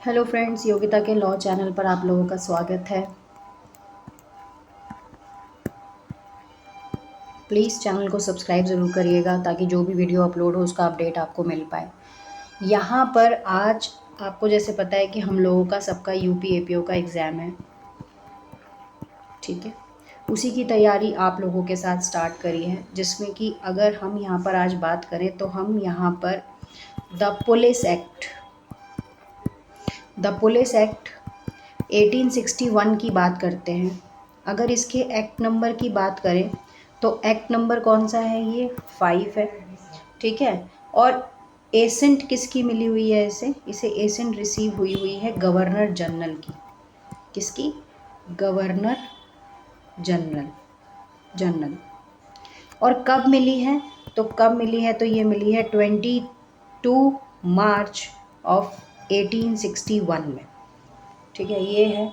Hello friends, Yogita के law channel पर आप लोगों का स्वागत है। प्लीज़ चैनल को सब्सक्राइब ज़रूर करिएगा ताकि जो भी वीडियो अपलोड हो उसका अपडेट आपको मिल पाए। यहाँ पर आज आपको जैसे पता है कि हम लोगों का सबका यूपी एपीओ का एग्ज़ाम है, ठीक है। उसी की तैयारी आप लोगों के साथ स्टार्ट करी है, जिसमें कि अगर हम यहाँ पर आज बात करें तो हम यहाँ पर द पुलिस एक्ट 1861 की बात करते हैं। अगर इसके एक्ट नंबर की बात करें तो एक्ट नंबर कौन सा है, ये 5 है, ठीक है। और एसेंट किसकी मिली हुई है, इसे एसेंट रिसीव हुई है गवर्नर जनरल की। किसकी? Governor general. और कब मिली है? तो ये मिली है 22 मार्च ऑफ 1861 में, ठीक है। ये है।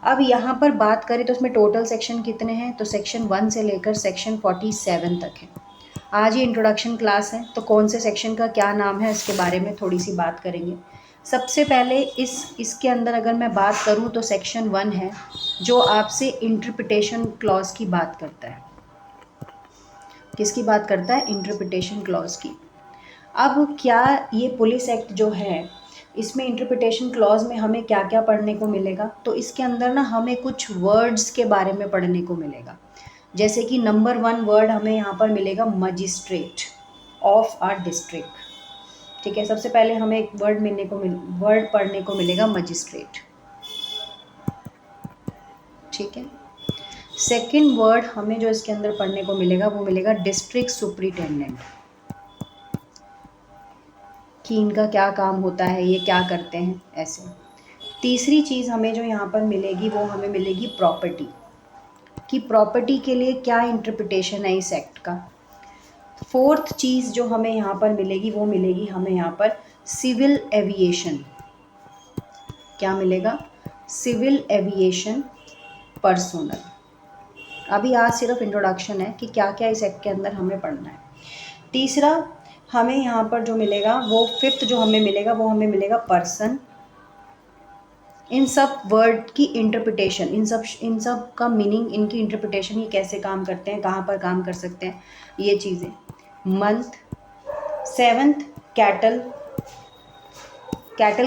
अब यहाँ पर बात करें तो इसमें टोटल सेक्शन कितने हैं, तो सेक्शन 1 से लेकर सेक्शन 47 तक है। आज ये इंट्रोडक्शन क्लास है, तो कौन से सेक्शन का क्या नाम है इसके बारे में थोड़ी सी बात करेंगे। सबसे पहले इसके अंदर अगर मैं बात करूँ तो सेक्शन 1 है जो आपसे इंटरप्रिटेशन क्लॉज की बात करता है। किसकी बात करता है? इंटरप्रिटेशन क्लॉज की। अब क्या ये पुलिस एक्ट जो है, इसमें इंटरप्रिटेशन क्लॉज में हमें क्या क्या पढ़ने को मिलेगा, तो इसके अंदर ना हमें कुछ वर्ड्स के बारे में पढ़ने को मिलेगा। जैसे कि नंबर 1 वर्ड हमें यहाँ पर मिलेगा मजिस्ट्रेट ऑफ आर डिस्ट्रिक्ट, ठीक है। सबसे पहले हमें एक वर्ड पढ़ने को मिलेगा मजिस्ट्रेट, ठीक है। सेकेंड वर्ड हमें जो इसके अंदर पढ़ने को मिलेगा वो मिलेगा डिस्ट्रिक्ट सुपरिटेंडेंट, कि इनका क्या काम होता है, ये क्या करते हैं, ऐसे। तीसरी चीज़ हमें जो यहाँ पर मिलेगी वो हमें मिलेगी प्रॉपर्टी, कि प्रॉपर्टी के लिए क्या इंटरप्रिटेशन है इस एक्ट का। फोर्थ चीज़ जो हमें यहाँ पर मिलेगी वो मिलेगी हमें यहाँ पर सिविल एविएशन। क्या मिलेगा? Civil aviation personnel. अभी आज सिर्फ इंट्रोडक्शन है कि क्या क्या इस एक्ट के अंदर हमें पढ़ना है। तीसरा हमें यहाँ पर जो मिलेगा वो फिफ्थ जो हमें मिलेगा वो हमें मिलेगा पर्सन। इन सब वर्ड की इंटरप्रिटेशन, इन सब का मीनिंग, इनकी इंटरप्रिटेशन, ये कैसे काम करते हैं, कहाँ पर काम कर सकते हैं, ये चीज़ें। मंथ। सेवंथ कैटल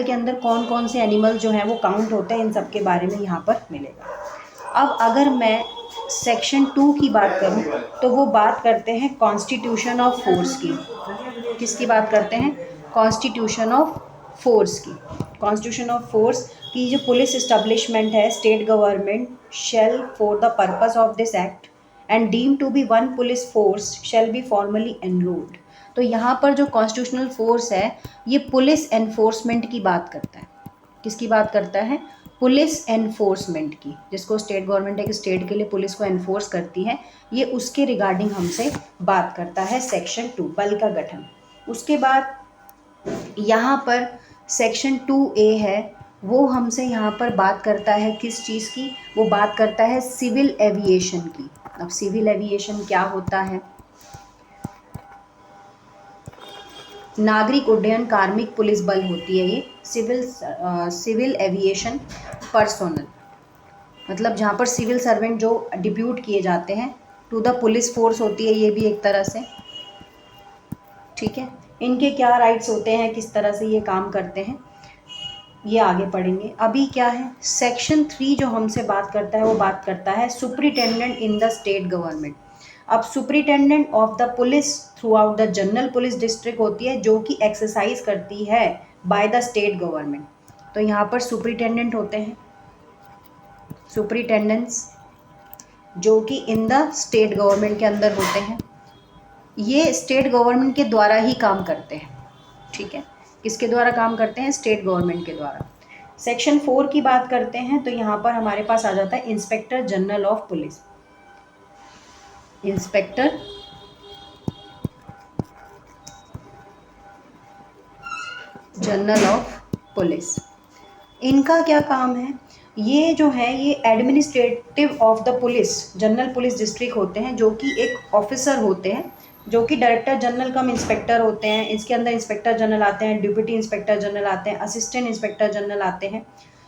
के अंदर कौन कौन से एनिमल जो हैं वो काउंट होते हैं, इन सब के बारे में यहाँ पर मिलेगा। अब अगर मैं सेक्शन 2 की बात करूँ तो वो बात करते हैं कॉन्स्टिट्यूशन ऑफ फोर्स की। किसकी बात करते हैं? कॉन्स्टिट्यूशन ऑफ फोर्स की। कॉन्स्टिट्यूशन ऑफ फोर्स की जो पुलिस इस्टेब्लिशमेंट है, state government shall for the purpose of this act and deem to be one police force shall be formally enrolled. तो यहाँ पर जो कॉन्स्टिट्यूशनल फोर्स है ये पुलिस एनफोर्समेंट की बात करता है। किसकी बात करता है? पुलिस एनफोर्समेंट की, जिसको स्टेट गवर्नमेंट एक स्टेट के लिए पुलिस को एनफोर्स करती है, ये उसके रिगार्डिंग हमसे बात करता है सेक्शन 2, बल का गठन। उसके बाद यहाँ पर सेक्शन 2A है, वो हमसे यहाँ पर बात करता है किस चीज़ की? वो बात करता है सिविल एविएशन की। अब सिविल एविएशन क्या होता है? नागरिक उड्डयन कार्मिक पुलिस बल होती है ये सिविल एविएशन पर्सोनल, मतलब जहाँ पर सिविल सर्वेंट जो डिप्यूट किए जाते हैं टू द पुलिस फोर्स होती है, ये भी एक तरह से, ठीक है। इनके क्या राइट्स होते हैं, किस तरह से ये काम करते हैं, ये आगे पढ़ेंगे। अभी क्या है, सेक्शन 3 जो हमसे बात करता है वो बात करता है superintendent in the state government. अब superintendent of the police throughout the general police district होती है, जो कि एक्सरसाइज करती है बाय द स्टेट गवर्नमेंट। तो यहाँ पर सुपरिटेंडेंट होते हैं, सुपरिटेंडेंट्स, जो कि इन द स्टेट गवर्नमेंट के अंदर होते हैं। ये स्टेट गवर्नमेंट के द्वारा ही काम करते हैं, ठीक है। किसके द्वारा काम करते हैं? स्टेट गवर्नमेंट के द्वारा। सेक्शन 4 की बात करते हैं तो यहाँ पर हमारे पास आ जाता है inspector general of police. Inspector general of police, इनका क्या काम है? ये जो है ये administrative of the police general police district होते हैं, जो कि एक ऑफिसर होते हैं जो कि डायरेक्टर जनरल कम इंस्पेक्टर होते हैं। इसके अंदर इंस्पेक्टर जनरल आते हैं, डिप्टी इंस्पेक्टर जनरल आते हैं, असिस्टेंट इंस्पेक्टर जनरल आते हैं।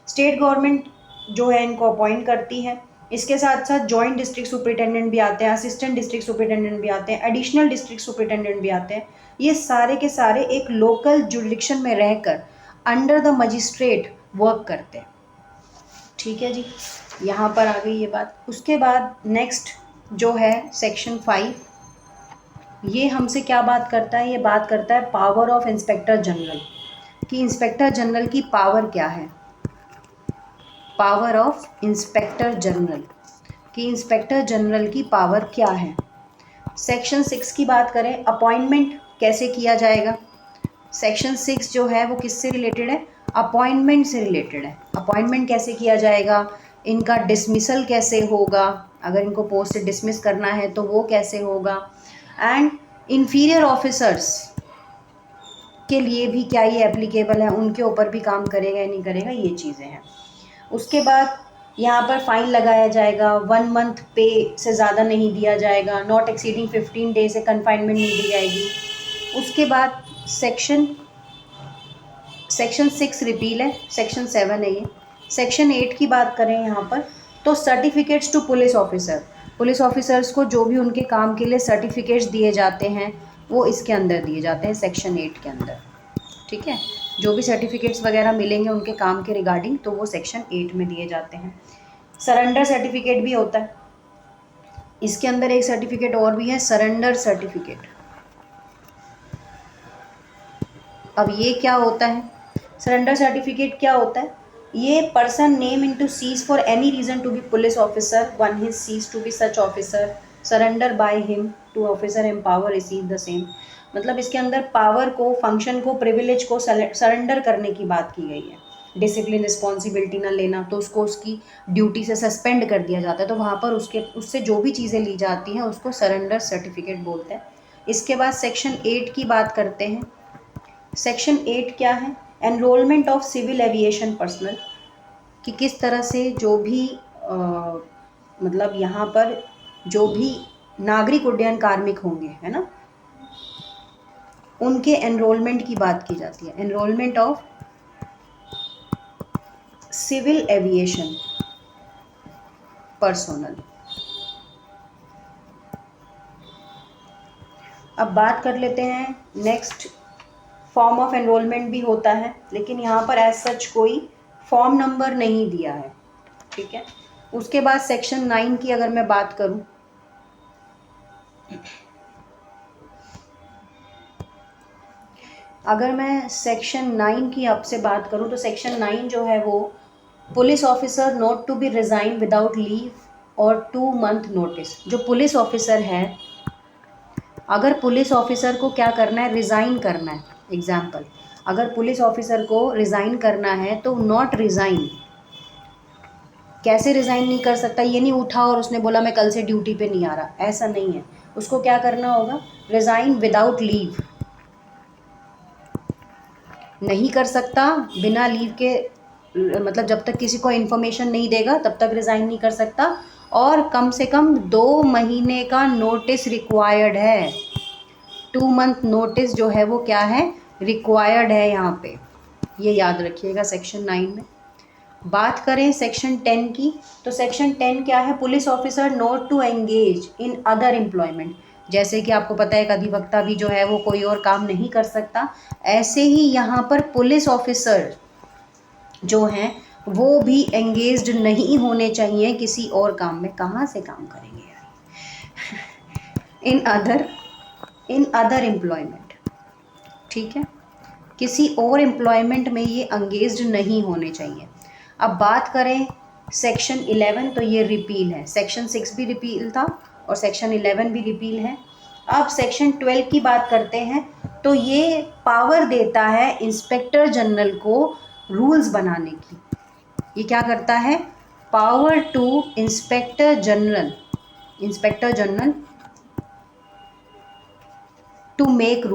स्टेट गवर्नमेंट जो है इनको अपॉइंट करती है। इसके साथ साथ जॉइंट डिस्ट्रिक्ट सुपरिटेंडेंट भी आते हैं, असिस्टेंट डिस्ट्रिक्ट सुपरिटेंडेंट भी आते हैं, एडिशनल डिस्ट्रिक्ट सुपरिटेंडेंट भी आते हैं। ये सारे के सारे एक लोकल जुरिडिक्शन में रहकर अंडर द मजिस्ट्रेट वर्क करते हैं। ठीक है जी, यहाँ पर आ गई ये बात। उसके बाद नेक्स्ट जो है सेक्शन 5, ये हमसे क्या बात करता है? ये बात करता है पावर ऑफ इंस्पेक्टर जनरल, कि इंस्पेक्टर जनरल की पावर क्या है। पावर ऑफ इंस्पेक्टर जनरल, कि इंस्पेक्टर जनरल की पावर क्या है। सेक्शन 6 की बात करें, अपॉइंटमेंट कैसे किया जाएगा। सेक्शन 6 जो है वो किससे रिलेटेड है? अपॉइंटमेंट से रिलेटेड है। अपॉइंटमेंट कैसे किया जाएगा, इनका डिसमिसल कैसे होगा, अगर इनको पोस्ट से डिसमिस करना है तो वो कैसे होगा, एंड इन्फीरियर ऑफिसर्स के लिए भी क्या ये एप्लीकेबल है, उनके ऊपर भी काम करेगा या नहीं करेगा, ये चीज़ें हैं। उसके बाद यहाँ पर फाइन लगाया जाएगा, 1 मंथ पे से ज़्यादा नहीं दिया जाएगा, नॉट एक्सीडिंग 15 डेज से कन्फाइनमेंट नहीं दी जाएगी। उसके बाद सेक्शन 6 रिपील है, सेक्शन 7 है ये। सेक्शन 8 की बात करें यहाँ पर, तो certificates to police officer, police officers को जो भी उनके काम के लिए सर्टिफिकेट्स दिए जाते हैं वो इसके अंदर दिए जाते हैं, सेक्शन 8 के अंदर। ठीक है, जो भी सर्टिफिकेट्स वगैरह मिलेंगे उनके काम के रिगार्डिंग, तो वो सेक्शन 8 में दिए जाते हैं। सरेंडर सर्टिफिकेट भी होता है इसके अंदर। एक सर्टिफिकेट और भी है, सरेंडर सर्टिफिकेट। अब ये क्या होता है? सरेंडर सर्टिफिकेट क्या होता है? ये person name into cease for any reason to be police officer, one his cease to be such officer, surrender by him to officer empower receive the same. मतलब इसके अंदर पावर को, फंक्शन को, privilege को सरेंडर करने की बात की गई है। डिसिप्लिन रिस्पॉन्सिबिलिटी ना लेना, तो उसको उसकी ड्यूटी से सस्पेंड कर दिया जाता है, तो वहाँ पर उससे जो भी चीज़ें ली जाती हैं उसको सरेंडर सर्टिफिकेट बोलते हैं। इसके बाद सेक्शन 8 की बात करते हैं। सेक्शन 8 क्या है? Enrolment of civil aviation personnel, कि किस तरह से जो भी मतलब यहाँ पर जो भी नागरिक उड्डयन कार्मिक होंगे, है ना, उनके एनरोलमेंट की बात की जाती है। Enrolment of civil aviation personnel. अब बात कर लेते हैं नेक्स्ट, फॉर्म ऑफ एनरोलमेंट भी होता है, लेकिन यहाँ पर एज सच कोई फॉर्म नंबर नहीं दिया है। ठीक है, उसके बाद सेक्शन 9 की अगर मैं बात करूं, अगर मैं सेक्शन 9 की आपसे बात करूं, तो सेक्शन 9 जो है वो police officer not to be resign without leave और 2 मंथ नोटिस। जो पुलिस ऑफिसर है, अगर पुलिस ऑफिसर को क्या करना है? रिज़ाइन करना है। एग्जाम्पल, अगर पुलिस ऑफिसर को रिज़ाइन करना है तो नॉट रिज़ाइन, कैसे रिज़ाइन नहीं कर सकता? ये नहीं उठा और उसने बोला मैं कल से ड्यूटी पे नहीं आ रहा, ऐसा नहीं है। उसको क्या करना होगा? रिज़ाइन विदाउट लीव, नहीं कर सकता बिना लीव के, मतलब जब तक किसी को इन्फॉर्मेशन नहीं देगा तब तक रिज़ाइन नहीं कर सकता, और कम से कम 2 महीने का नोटिस रिक्वायर्ड है। 2 मंथ नोटिस जो है वो क्या है? रिक्वायर्ड है यहाँ पे, ये याद रखिएगा सेक्शन 9 में। बात करें सेक्शन 10 की, तो सेक्शन 10 क्या है? Police officer not to engage in other employment. जैसे कि आपको पता है एक अधिवक्ता भी जो है वो कोई और काम नहीं कर सकता, ऐसे ही यहाँ पर पुलिस ऑफिसर जो हैं वो भी एंगेज्ड नहीं होने चाहिए किसी और काम में। कहाँ से काम करेंगे यार? इन अदर एम्प्लॉयमेंट। ठीक है, किसी और एम्प्लॉयमेंट में ये एंगेज्ड नहीं होने चाहिए। अब बात करें सेक्शन 11, तो ये रिपील है। सेक्शन 6 भी रिपील था और सेक्शन 11 भी रिपील है। अब सेक्शन 12 की बात करते हैं, तो ये पावर देता है इंस्पेक्टर जनरल को रूल्स बनाने की। ये क्या करता है? Power to inspector general to make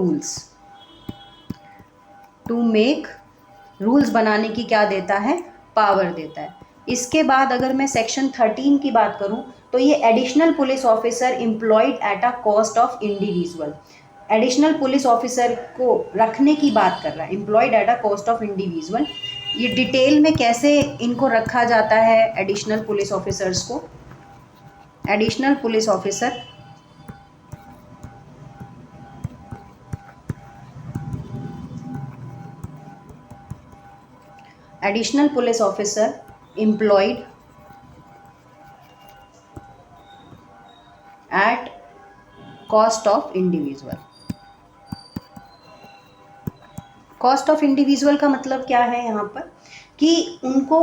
rules बनाने की क्या देता है? पावर देता है। इसके बाद अगर मैं सेक्शन 13 की बात करूं, तो ये additional police officer employed at a cost of individual, additional police officer को रखने की बात कर रहा है, employed at a cost of individual. ये डिटेल में कैसे इनको रखा जाता है एडिशनल पुलिस ऑफिसर्स को, additional police officer additional police officer employed at cost of individual. Cost of individual का मतलब क्या है यहाँ पर कि उनको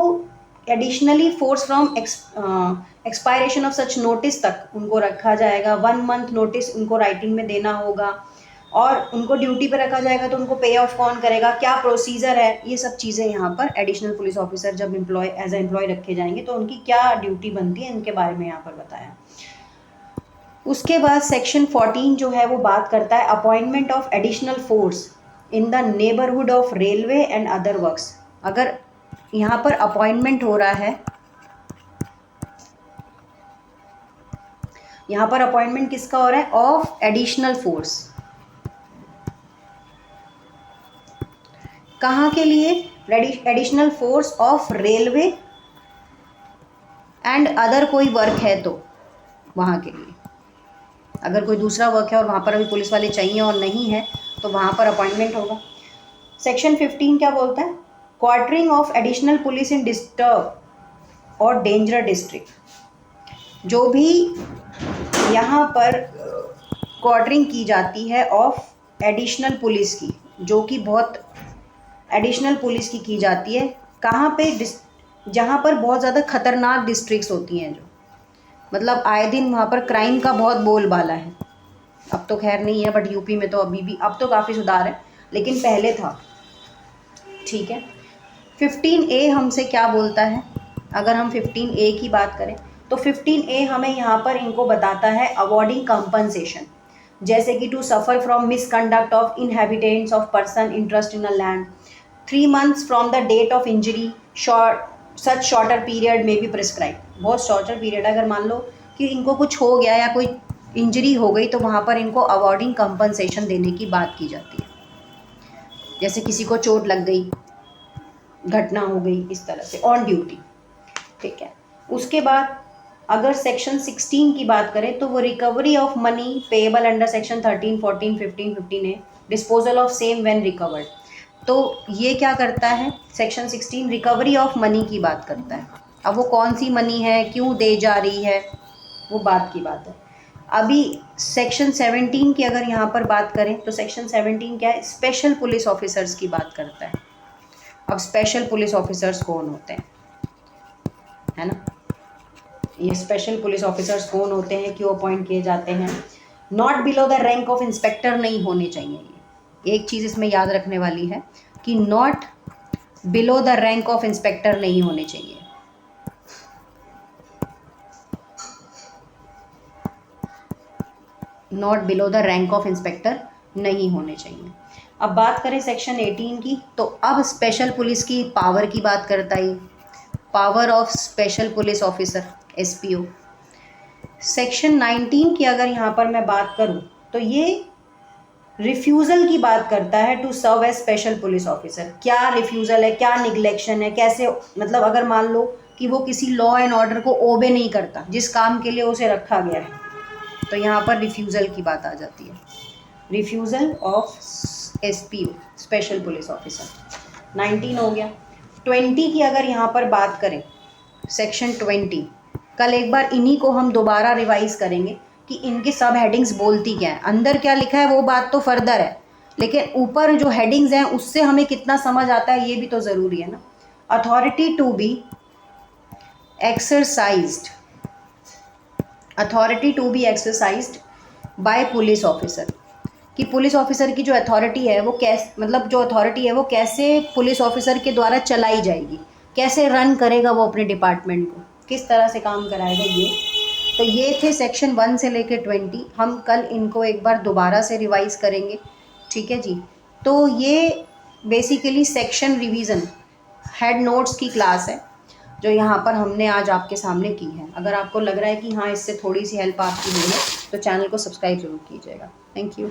additionally force from expiration of such notice तक उनको रखा जाएगा, 1 मंथ नोटिस उनको राइटिंग में देना होगा, और उनको ड्यूटी पर रखा जाएगा तो उनको पे ऑफ कौन करेगा, क्या प्रोसीजर है, ये सब चीज़ें यहाँ पर एडिशनल पुलिस ऑफिसर जब एम्प्लॉय एज ए एम्प्लॉय रखे जाएंगे तो उनकी क्या ड्यूटी बनती है, इनके बारे में यहाँ पर बताया। उसके बाद सेक्शन 14 जो है वो बात करता है appointment of additional force in the neighbourhood of railway and other works. अगर यहाँ पर अपॉइंटमेंट हो रहा है, यहाँ पर अपॉइंटमेंट किसका हो रहा है, ऑफ एडिशनल फोर्स, कहाँ के लिए, additional force of railway and other कोई वर्क है तो वहाँ के लिए, अगर कोई दूसरा वर्क है और वहाँ पर अभी पुलिस वाले चाहिए और नहीं है तो वहाँ पर अपॉइंटमेंट होगा। सेक्शन 15 क्या बोलता है, quartering of additional police in disturb और डेंजर डिस्ट्रिक्ट, जो भी यहाँ पर क्वार्टरिंग की जाती है ऑफ एडिशनल पुलिस की, जो कि बहुत एडिशनल पुलिस की जाती है, कहाँ पे, जहाँ पर बहुत ज़्यादा खतरनाक डिस्ट्रिक्ट्स होती हैं, जो मतलब आए दिन वहाँ पर क्राइम का बहुत बोलबाला है। अब तो खैर नहीं है, बट यूपी में तो अभी भी, अब तो काफ़ी सुधार है, लेकिन पहले था। ठीक है, 15A हमसे क्या बोलता है, अगर हम 15A की बात करें तो 15A हमें यहाँ पर इनको बताता है अवॉर्डिंग कंपनसेशन, जैसे कि to suffer from misconduct of inhabitants of person interest in a land 3 months from the date of injury, such shorter period में भी प्रिस्क्राइब। बहुत शॉर्टर पीरियड, अगर मान लो कि इनको कुछ हो गया या कोई इंजरी हो गई तो वहाँ पर इनको अवॉर्डिंग कंपनसेशन देने की बात की जाती है, जैसे किसी को चोट लग गई, घटना हो गई, इस तरह से ऑन ड्यूटी। ठीक है, उसके बाद अगर सेक्शन 16 की बात करें तो वो recovery of money payable under section 13, 14, 15, 15A, disposal of same when recovered. तो ये क्या करता है, सेक्शन 16 रिकवरी ऑफ मनी की बात करता है। अब वो कौन सी मनी है, क्यों दे जा रही है, वो बात की बात है। अभी सेक्शन 17 की अगर यहाँ पर बात करें तो सेक्शन 17 क्या है, स्पेशल पुलिस ऑफिसर्स की बात करता है। अब स्पेशल पुलिस ऑफिसर्स कौन होते हैं, है ना, ये स्पेशल पुलिस ऑफिसर्स कौन होते हैं, क्यों अपॉइंट किए जाते हैं। Not below the rank of inspector नहीं होने चाहिए, ये एक चीज़ इसमें याद रखने वाली है कि not below the rank of inspector नहीं होने चाहिए। Not below the rank of inspector नहीं होने चाहिए। अब बात करें सेक्शन 18 की, तो अब स्पेशल पुलिस की पावर की बात करता है, power of special police officer SPO। Section 19 की अगर यहाँ पर मैं बात करूँ तो ये रिफ्यूज़ल की बात करता है to serve as special police officer. क्या रिफ्यूज़ल है, क्या निगलेक्शन है, कैसे, मतलब अगर मान लो कि वो किसी लॉ एंड ऑर्डर को ओबे नहीं करता जिस काम के लिए उसे रखा गया है, तो यहाँ पर रिफ्यूज़ल की बात आ जाती है, refusal of SPO special police officer. 19 हो गया। 20 की अगर यहाँ पर बात करें, सेक्शन 20, कल एक बार इन्हीं को हम दोबारा रिवाइज करेंगे कि इनके सब हेडिंग्स बोलती क्या है, अंदर क्या लिखा है वो बात तो फर्दर है, लेकिन ऊपर जो हेडिंग्स हैं उससे हमें कितना समझ आता है ये भी तो ज़रूरी है ना। Authority to be exercised, authority to be exercised by police officer, कि पुलिस ऑफिसर की जो अथॉरिटी है वो कैसे, मतलब जो अथॉरिटी है वो कैसे पुलिस ऑफिसर के द्वारा चलाई जाएगी, कैसे रन करेगा वो अपने डिपार्टमेंट को, किस तरह से काम कराएगा ये। तो ये थे सेक्शन 1 से लेकर 20। हम कल इनको एक बार दोबारा से रिवाइज़ करेंगे, ठीक है जी। तो ये basically section revision head notes की क्लास है। जो यहाँ पर हमने आज आपके सामने की है। अगर आपको लग रहा है कि हाँ इससे थोड़ी सी हेल्प आपकी हुई है तो चैनल को सब्सक्राइब ज़रूर कीजिएगा। Thank you.